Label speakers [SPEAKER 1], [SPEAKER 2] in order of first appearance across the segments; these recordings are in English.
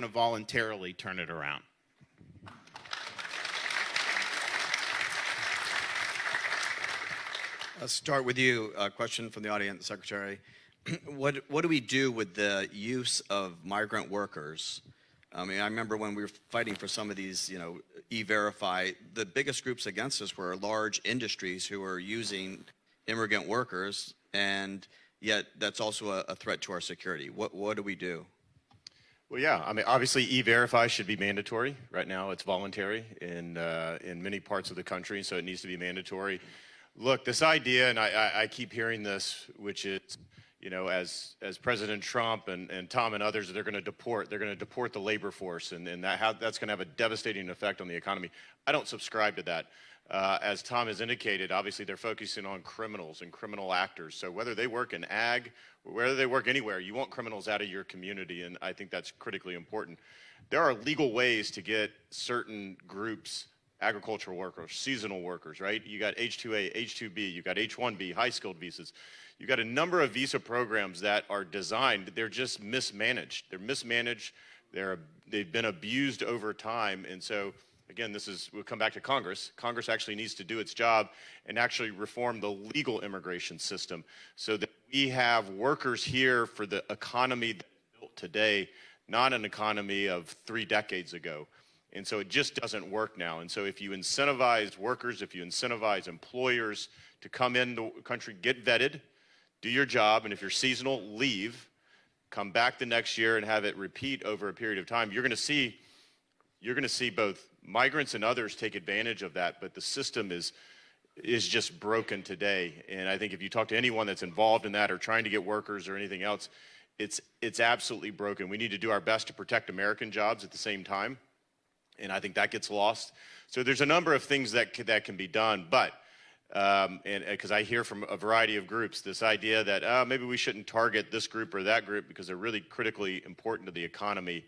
[SPEAKER 1] to voluntarily turn it around.
[SPEAKER 2] Let's start with you. A question from the audience, Secretary. What do we do with the use of migrant workers? I mean, I remember when we were fighting for some of these, E-Verify, the biggest groups against us were large industries who were using immigrant workers, and yet that's also a threat to our security. What do we do?
[SPEAKER 3] Well, yeah, I mean, obviously E-Verify should be mandatory. Right now it's voluntary in many parts of the country, so it needs to be mandatory. Look, this idea, and I keep hearing this, which is, as President Trump and Tom and others, they're going to deport the labor force, and that's going to have a devastating effect on the economy. I don't subscribe to that. As Tom has indicated, obviously they're focusing on criminals and criminal actors. So whether they work in ag, or whether they work anywhere, you want criminals out of your community, and I think that's critically important. There are legal ways to get certain groups, agricultural workers, seasonal workers, right? You got H-2A, H-2B, you got H-1B, high-skilled visas. You got a number of visa programs that are designed, they're just mismanaged. They're mismanaged, they've been abused over time, and so, again, we'll come back to Congress. Congress actually needs to do its job and actually reform the legal immigration system so that we have workers here for the economy that's built today, not an economy of 3 decades ago. And so it just doesn't work now. And so if you incentivize workers, if you incentivize employers to come into the country, get vetted, do your job, and if you're seasonal, leave, come back the next year and have it repeat over a period of time, you're going to see both migrants and others take advantage of that, but the system is just broken today. And I think if you talk to anyone that's involved in that or trying to get workers or anything else, it's absolutely broken. We need to do our best to protect American jobs at the same time. And I think that gets lost. So there's a number of things that can be done, but, and because I hear from a variety of groups, this idea that maybe we shouldn't target this group or that group because they're really critically important to the economy.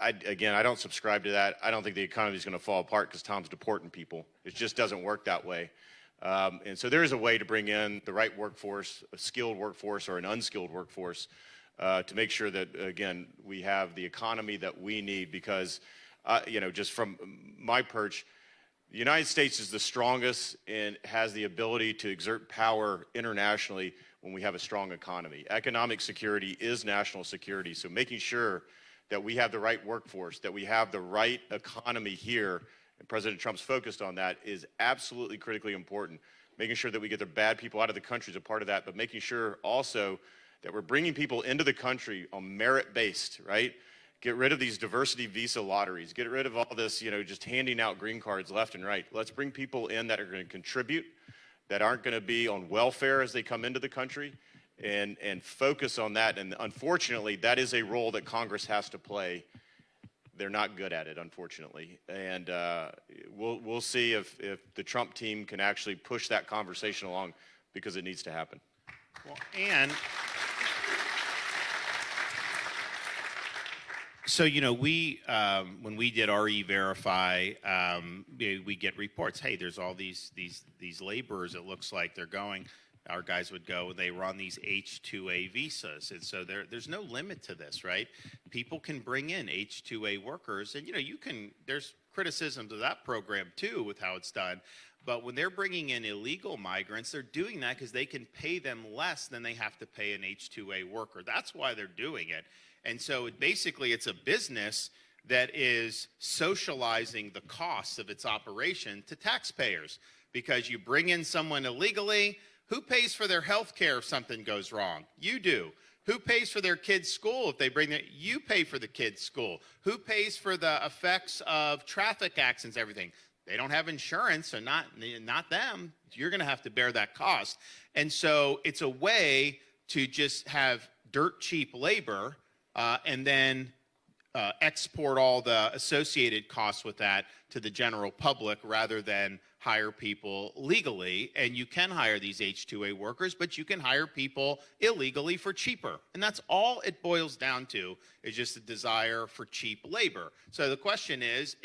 [SPEAKER 3] Again, I don't subscribe to that. I don't think the economy is going to fall apart because Tom's deporting people. It just doesn't work that way. And so there is a way to bring in the right workforce, a skilled workforce or an unskilled workforce, to make sure that, again, we have the economy that we need because just from my perch, the United States is the strongest and has the ability to exert power internationally when we have a strong economy. Economic security is national security, so making sure that we have the right workforce, that we have the right economy here, and President Trump's focused on that, is absolutely critically important. Making sure that we get the bad people out of the country is a part of that, but making sure also that we're bringing people into the country on merit-based, right? Get rid of these diversity visa lotteries. Get rid of all this, just handing out green cards left and right. Let's bring people in that are going to contribute, that aren't going to be on welfare as they come into the country, and focus on that. And unfortunately, that is a role that Congress has to play. They're not good at it, unfortunately. And we'll see if the Trump team can actually push that conversation along because it needs to happen.
[SPEAKER 1] Well, and so, we, when we did our E-Verify, we get reports, hey, there's all these laborers, it looks like they're going. Our guys would go, they run these H-2A visas. And so there's no limit to this, right? People can bring in H-2A workers. And, there's criticisms of that program, too, with how it's done. But when they're bringing in illegal migrants, they're doing that because they can pay them less than they have to pay an H-2A worker. That's why they're doing it. And so basically it's a business that is socializing the costs of its operation to taxpayers because you bring in someone illegally. Who pays for their health care if something goes wrong? You do. Who pays for their kids' school if they bring it? You pay for the kids' school. Who pays for the effects of traffic accidents, everything? They don't have insurance, so not them. You're going to have to bear that cost. And so it's a way to just have dirt cheap labor and then export all the associated costs with that to the general public rather than hire people legally. And you can hire these H-2A workers, but you can hire people illegally for cheaper. And that's all it boils down to, is just a desire for cheap labor. So the question is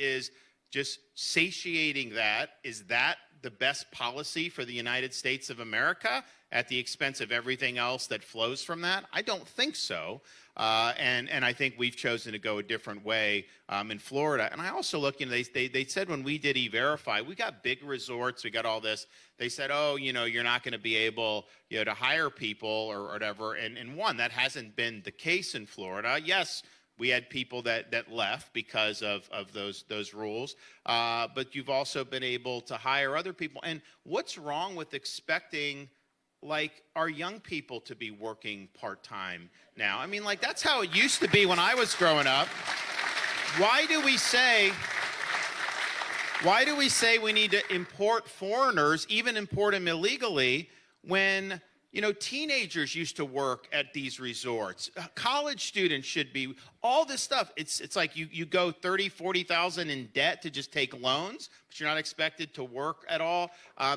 [SPEAKER 1] just satiating that, is that the best policy for the United States of America? at the expense of everything else that flows from that? I don't think so. And I think we've chosen to go a different way in Florida. And I also look, they said when we did E-Verify, we got big resorts, we got all this. They said, oh, you're not going to be able, to hire people or whatever. And one, that hasn't been the case in Florida. Yes, we had people that left because of those rules, but you've also been able to hire other people. And what's wrong with expecting our young people to be working part-time now? I mean, that's how it used to be when I was growing up. Why do we say we need to import foreigners, even import them illegally, when teenagers used to work at these resorts? College students should be, all this stuff. It's like you go 30, 40,000 in debt to just take loans, but you're not expected to work at all.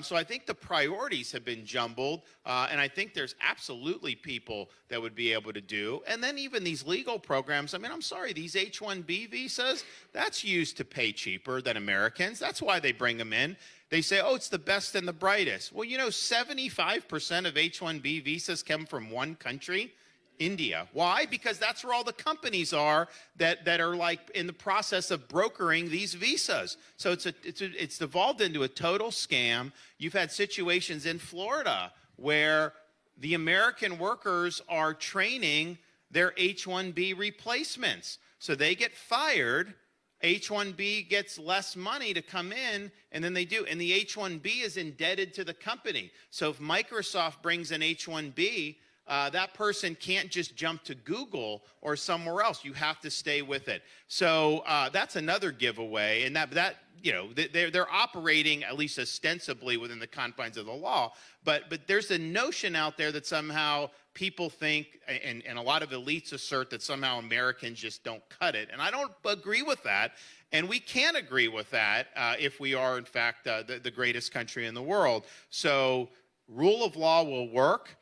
[SPEAKER 1] So I think the priorities have been jumbled, and I think there's absolutely people that would be able to do. And then even these legal programs, I mean, I'm sorry, these H-1B visas, that's used to pay cheaper than Americans. That's why they bring them in. They say, oh, it's the best and the brightest. Well, 75% of H-1B visas come from one country, India. Why? Because that's where all the companies are that are in the process of brokering these visas. So it's evolved into a total scam. You've had situations in Florida where the American workers are training their H-1B replacements. So they get fired, H-1B gets less money to come in, and then they do. And the H-1B is indebted to the company. So if Microsoft brings an H-1B, that person can't just jump to Google or somewhere else. You have to stay with it. So that's another giveaway. And they're operating, at least ostensibly, within the confines of the law. But there's a notion out there that somehow people think, and a lot of elites assert, that somehow Americans just don't cut it. And I don't agree with that. And we can't agree with that if we are, in fact, the greatest country in the world. So rule of law will work.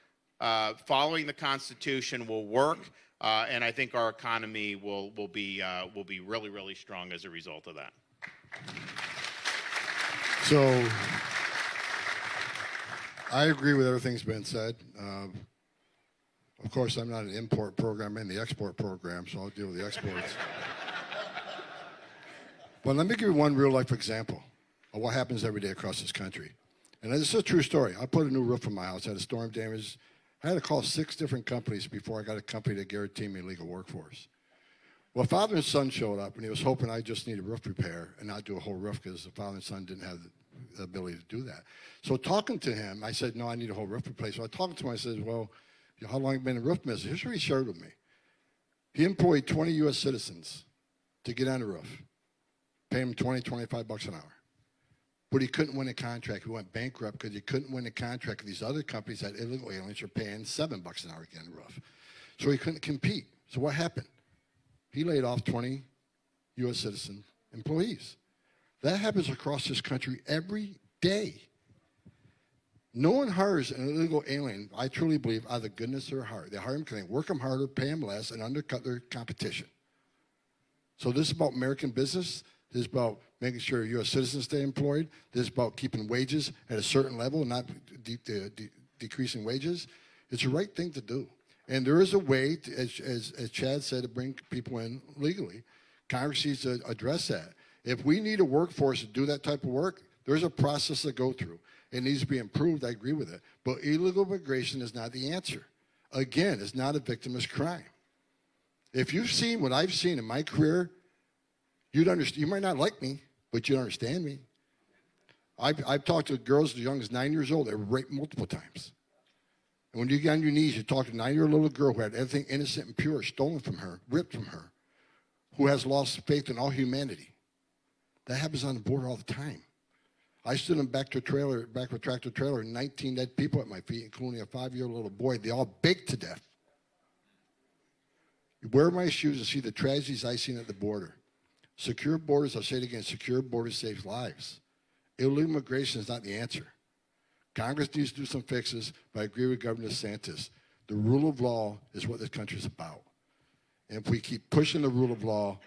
[SPEAKER 1] Following the Constitution will work. And I think our economy will be really, really strong as a result of that.
[SPEAKER 4] So I agree with everything's been said. Of course, I'm not an import program, I'm in the export program, so I'll deal with the exports. But let me give you one real-life example of what happens every day across this country. And this is a true story. I put a new roof on my house, I had a storm damage. I had to call 6 different companies before I got a company to guarantee me a legal workforce. Well, father and son showed up, and he was hoping I just need a roof repair and not do a whole roof because the father and son didn't have the ability to do that. So talking to him, I said, no, I need a whole roof replaced. So I talked to him, I said, well, how long have you been in roof business? Here's what he shared with me. He employed 20 U.S. citizens to get on the roof, pay him $20, $25 an hour. But he couldn't win a contract. He went bankrupt because he couldn't win a contract. These other companies that illegal aliens are paying $7 an hour to get on the roof. So he couldn't compete. So what happened? He laid off 20 U.S. citizen employees. That happens across this country every day. No one hires an illegal alien, I truly believe, out of the goodness of their heart. They hire them because they work them harder, pay them less, and undercut their competition. So this is about American business. This is about making sure U.S. citizens stay employed. This is about keeping wages at a certain level, not decreasing wages. It's the right thing to do. And there is a way, as Chad said, to bring people in legally. Congress needs to address that. If we need a workforce to do that type of work, there's a process to go through. It needs to be improved. I agree with it. But illegal immigration is not the answer. Again, it's not a victimless crime. If you've seen what I've seen in my career, you'd understand. You might not like me, but you'd understand me. I've talked to girls as young as 9 years old that were raped multiple times. And when you get on your knees, you talk to a 9-year-old little girl who had everything innocent and pure stolen from her, ripped from her, who has lost faith in all humanity. That happens on the border all the time. I stood in back of a tractor trailer, 19 dead people at my feet, including a 5-year-old little boy. They all baked to death. You wear my shoes and see the tragedies I've seen at the border. Secure borders, I'll say it again, secure borders save lives. Illegal immigration is not the answer. Congress needs to do some fixes, but I agree with Governor DeSantis. The rule of law is what this country is about. And if we keep pushing the rule of law,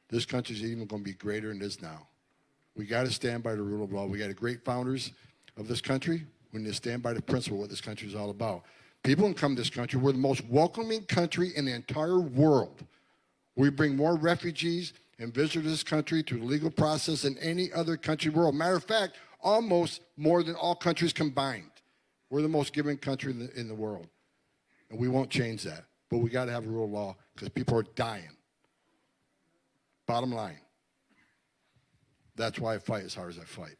[SPEAKER 4] this country is even going to be greater than it is now. We got to stand by the rule of law. We got great founders of this country We need to stand by the principle of what this country is all about. People can come to this country. We're the most welcoming country in the entire world. We bring more refugees and visitors to this country through the legal process than any other country in the world. Matter of fact, almost more than all countries combined. We're the most giving country in the world. And we won't change that. But we got to have a rule of law because people are dying. Bottom line. That's why I fight as hard as I fight.